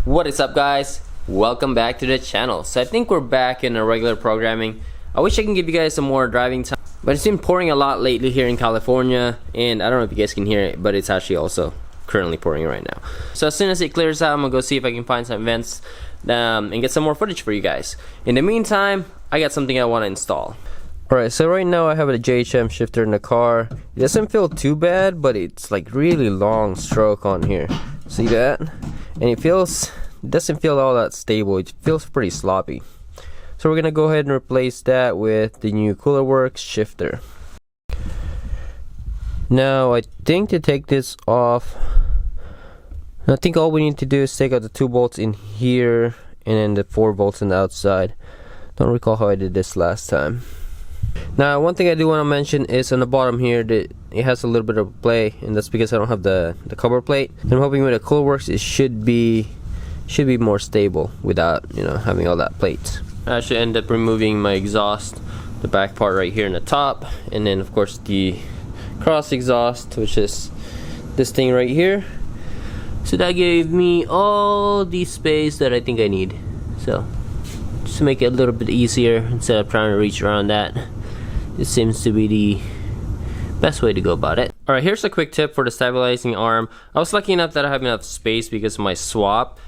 What is up, guys? Welcome back to the channel. So I think we're back in our regular programming. I wish I can give you guys some more driving time, but it's been pouring a lot lately here in California, and I don't know if you guys can hear it, but it's actually also currently pouring right now. So as soon as it clears out, I'm gonna go see if I can find some vents and get some more footage for you guys. In the meantime, I got something I want to install. Alright, so right now I have a JHM shifter in the car. It doesn't feel too bad, but it's like really long stroke on here. See that? And it doesn't feel all that stable. It feels pretty sloppy. So we're gonna go ahead and replace that with the new Coolerworx shifter. Now I think to take this off, I think all we need to do is take out the 2 bolts in here and then the 4 bolts on the outside. Don't recall how I did this last time. Now one thing I do want to mention is on the bottom here that it has a little bit of play, and that's because I don't have the cover plate. I'm hoping with the Coolerworx it should be more stable without, you know, having all that plate. I should end up removing my exhaust, the back part right here in the top, and then of course the cross exhaust, which is this thing right here. So that gave me all the space that I think I need. So just to make it a little bit easier instead of trying to reach around that, this seems to be the best way to go about it. Alright, here's a quick tip for the stabilizing arm. I was lucky enough that I have enough space because of my swap,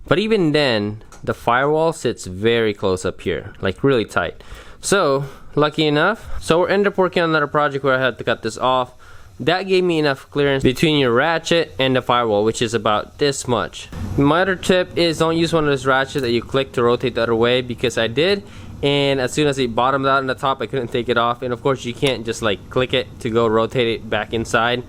but even then the firewall sits very close up here, like really tight. So lucky enough, so we ended up working on another project where I had to cut this off. That gave me enough clearance between your ratchet and the firewall, which is about this much. My other tip is don't use one of those ratchets that you click to rotate the other way, because I did, and as soon as it bottomed out in the top I couldn't take it off. And of course you can't just like click it to go rotate it back inside.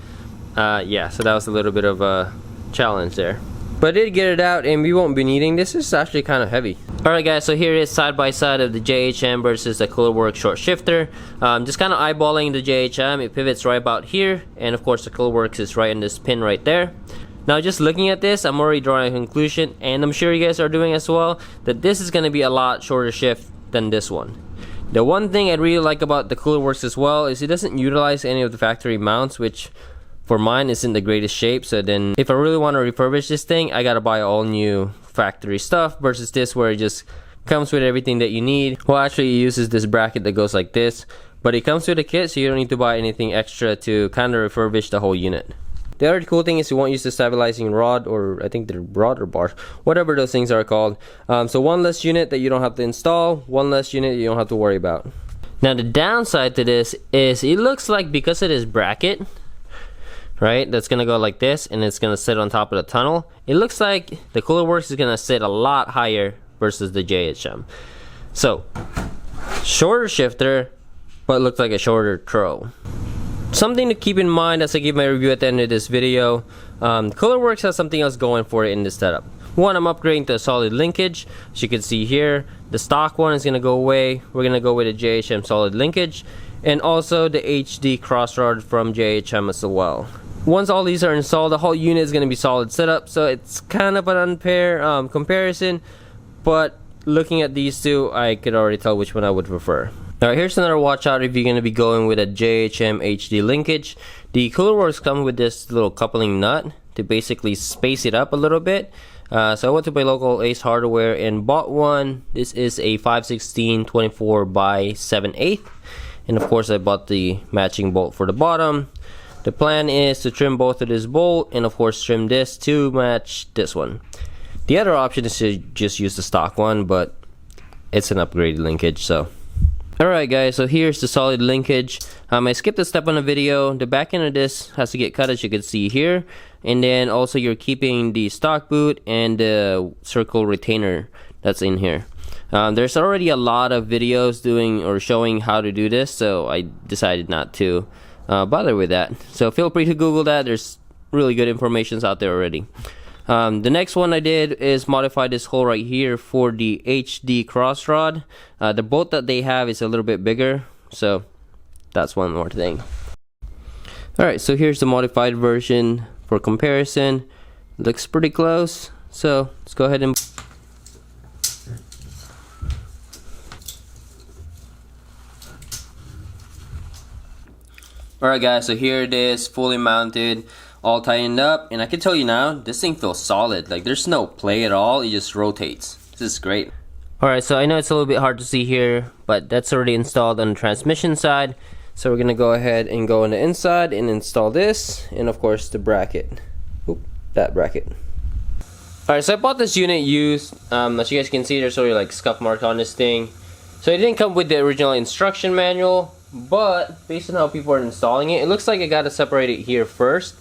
Yeah, so that was a little bit of a challenge there, but I did get it out and we won't be needing this. This is actually kind of heavy. Alright guys, so here is side by side of the JHM versus the Coolerworx short shifter. Just kind of eyeballing the JHM, it pivots right about here, and of course the Coolerworx is right in this pin right there. Now just looking at this, I'm already drawing a conclusion, and I'm sure you guys are doing as well, that this is going to be a lot shorter shift than this one. The one thing I really like about the Coolerworx as well is it doesn't utilize any of the factory mounts, which for mine isn't the greatest shape. So then if I really want to refurbish this thing, I gotta buy all new factory stuff, versus this where it just comes with everything that you need. Well, actually it uses this bracket that goes like this, but it comes with a kit, so you don't need to buy anything extra to kind of refurbish the whole unit. The other cool thing is you won't use the stabilizing rod, or I think they're rod or bar, whatever those things are called. So one less unit that you don't have to install, one less unit you don't have to worry about. Now the downside to this is it looks like, because of this bracket, right, that's gonna go like this and it's gonna sit on top of the tunnel, it looks like the Coolerworx is gonna sit a lot higher versus the JHM. So shorter shifter, but looks like a shorter throw. Something to keep in mind as I give my review at the end of this video, Coolerworx has something else going for it in this setup. One, I'm upgrading to a solid linkage. As you can see here, the stock one is gonna go away. We're gonna go with a JHM solid linkage, and also the HD Cross Rod from JHM as well. Once all these are installed, the whole unit is going to be solid setup, so it's kind of an unfair comparison, but looking at these two, I could already tell which one I would prefer. Alright, here's another watch out if you're going to be going with a JHM HD linkage. The Coolerworx comes with this little coupling nut to basically space it up a little bit. So I went to my local Ace Hardware and bought one. This is a 5/16 24 by 7/8, and of course I bought the matching bolt for the bottom. The plan is to trim both of this bolt and of course trim this to match this one. The other option is to just use the stock one, but it's an upgraded linkage. So alright guys, so here's the solid linkage. I skipped a step on the video. The back end of this has to get cut, as you can see here, and then also you're keeping the stock boot and the circle retainer that's in here. There's already a lot of videos doing or showing how to do this, so I decided not to bother with that. So feel free to Google that. There's really good information out there already. The next one I did is modify this hole right here for the HD Cross Rod. The bolt that they have is a little bit bigger, so that's one more thing. Alright, so here's the modified version for comparison. Looks pretty close, so let's go ahead and alright guys, so here it is, fully mounted. all tightened up, and I can tell you now, this thing feels solid. Like there's no play at all, it just rotates. This is great. Alright, so I know it's a little bit hard to see here, but that's already installed on the transmission side. So we're gonna go ahead and go on the inside and install this, and of course the bracket. Oop, that bracket. Alright, so I bought this unit used. As you guys can see, there's already like scuff mark on this thing. So it didn't come with the original instruction manual, but based on how people are installing it, it looks like I gotta separate it here first.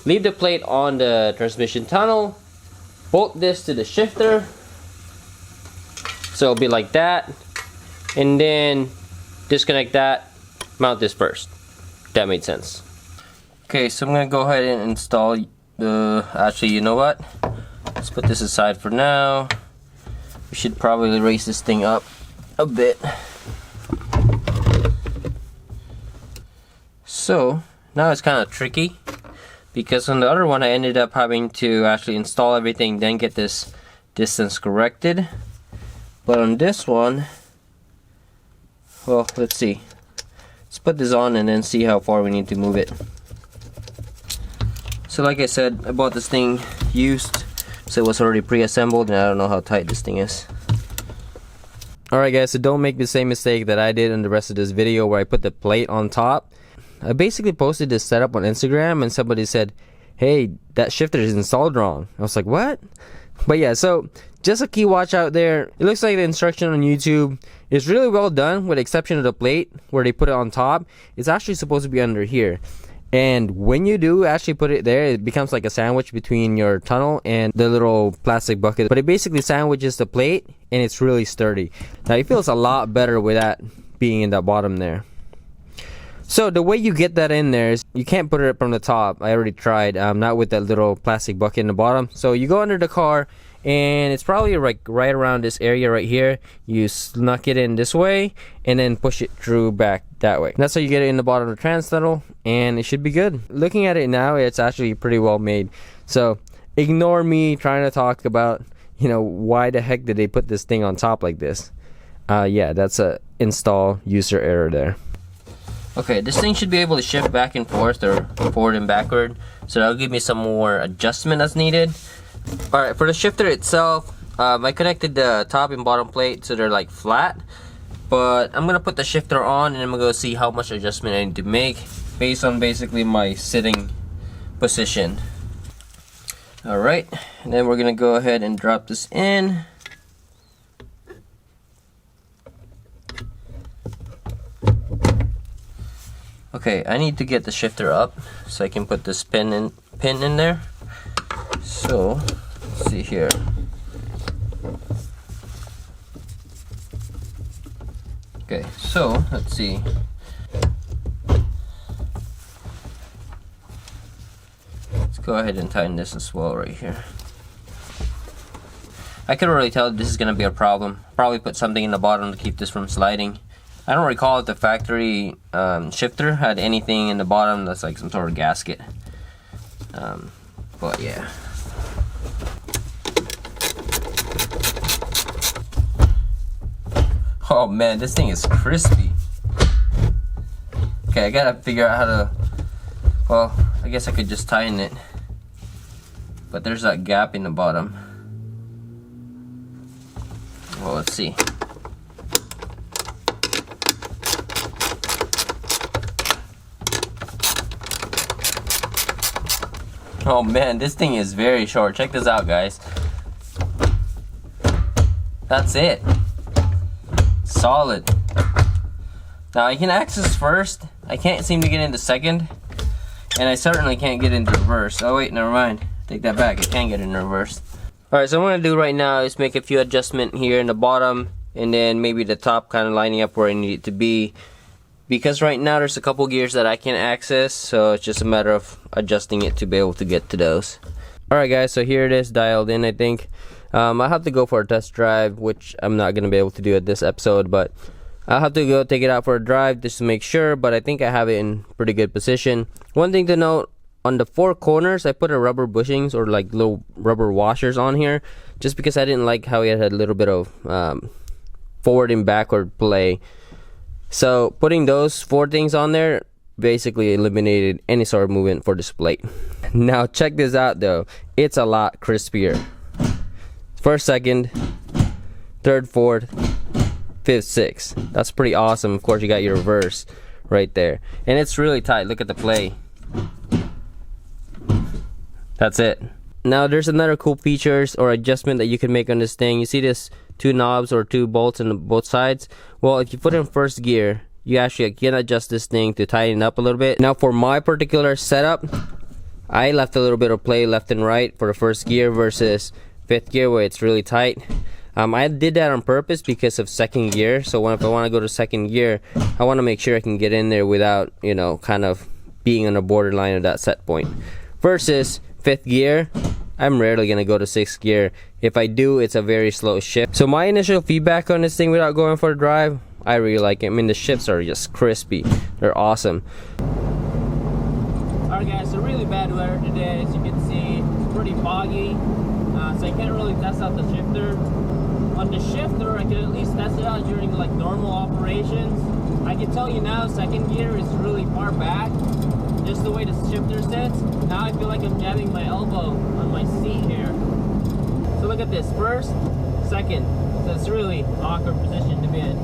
Leave the plate on the transmission tunnel, bolt this to the shifter, so it'll be like that, and then disconnect that, mount this first. That made sense. Okay, so I'm gonna go ahead and install the, actually, you know what? Let's put this aside for now. We should probably raise this thing up a bit. So, now it's kind of tricky, because on the other one I ended up having to actually install everything, then get this distance corrected. But on this one, well, let's see. Let's put this on and then see how far we need to move it. So like I said, I bought this thing used, so it was already pre-assembled, and I don't know how tight this thing is. Alright guys, so don't make the same mistake that I did in the rest of this video where I put the plate on top. I basically posted this setup on Instagram and somebody said, hey, that shifter is installed wrong. I was like, what? But yeah, so just a key watch out there. It looks like the instruction on YouTube is really well done, with the exception of the plate where they put it on top. It's actually supposed to be under here. And when you do actually put it there, it becomes like a sandwich between your tunnel and the little plastic bucket. But it basically sandwiches the plate, and it's really sturdy. Now it feels a lot better with that being in the bottom there. So the way you get that in there is you can't put it from the top. I already tried, not with that little plastic bucket in the bottom. So you go under the car, and it's probably like right around this area right here. You snuck it in this way and then push it through back that way. That's how you get it in the bottom of the trans tunnel, and it should be good. Looking at it now, it's actually pretty well made. So ignore me trying to talk about, you know, why the heck did they put this thing on top like this. Yeah, that's a install user error there. Okay, this thing should be able to shift back and forth, or forward and backward, so that'll give me some more adjustment as needed. Alright, for the shifter itself, I connected the top and bottom plate so they're like flat, but I'm gonna put the shifter on and I'm gonna go see how much adjustment I need to make based on basically my sitting position. Alright, and then we're gonna go ahead and drop this in. Okay, I need to get the shifter up so I can put this pin in there. So, let's see here. Okay, so let's see. Let's go ahead and tighten this as well right here. I can already tell this is going to be a problem. Probably put something in the bottom to keep this from sliding. I don't recall if the factory shifter had anything in the bottom that's like some sort of gasket. But yeah. Oh man, this thing is crispy. Okay, I gotta figure out how to, well, I guess I could just tighten it. But there's that gap in the bottom. Well, let's see. Oh man, this thing is very short. Check this out, guys. That's it. Solid. Now I can access first. I can't seem to get into second. And I certainly can't get into reverse. Oh wait, never mind. Take that back. I can get into reverse. Alright, so what I'm going to do right now is make a few adjustments here in the bottom. And then maybe the top kind of lining up where I need it to be. Because right now there's a couple gears that I can access, so it's just a matter of adjusting it to be able to get to those. Alright guys, so here it is dialed in, I think. I'll have to go for a test drive, which I'm not going to be able to do at this episode, but I'll have to go take it out for a drive just to make sure, but I think I have it in pretty good position. One thing to note, on the four corners I put a rubber bushings or like little rubber washers on here, just because I didn't like how it had a little bit of forward and backward play. So putting those four things on there basically eliminated any sort of movement for this plate. Now check this out though, it's a lot crispier. First, second, third, fourth, fifth, sixth. That's pretty awesome. Of course, you got your reverse right there, and it's really tight. Look at the play. That's it. Now there's another cool features or adjustment that you can make on this thing. You see this two knobs or two bolts on both sides? Well, if you put it in first gear, you actually can adjust this thing to tighten up a little bit. Now for my particular setup, I left a little bit of play left and right for the first gear versus fifth gear where it's really tight. I did that on purpose because of second gear. So if I want to go to second gear, I want to make sure I can get in there without, you know, kind of being on the borderline of that set point. Versus fifth gear, I'm rarely gonna go to sixth gear. If I do, it's a very slow shift. So my initial feedback on this thing without going for a drive, I really like it. I mean, the shifts are just crispy. They're awesome. Alright guys, so really bad weather today. As you can see, it's pretty foggy. So I can't really test out the shifter. On the shifter, I can at least test it out during like normal operations. I can tell you now, second gear is really far back. Just the way the shifter sits. Now I feel like I'm jamming my elbow on my seat here. So look at this, first, second. So it's a really awkward position to be in.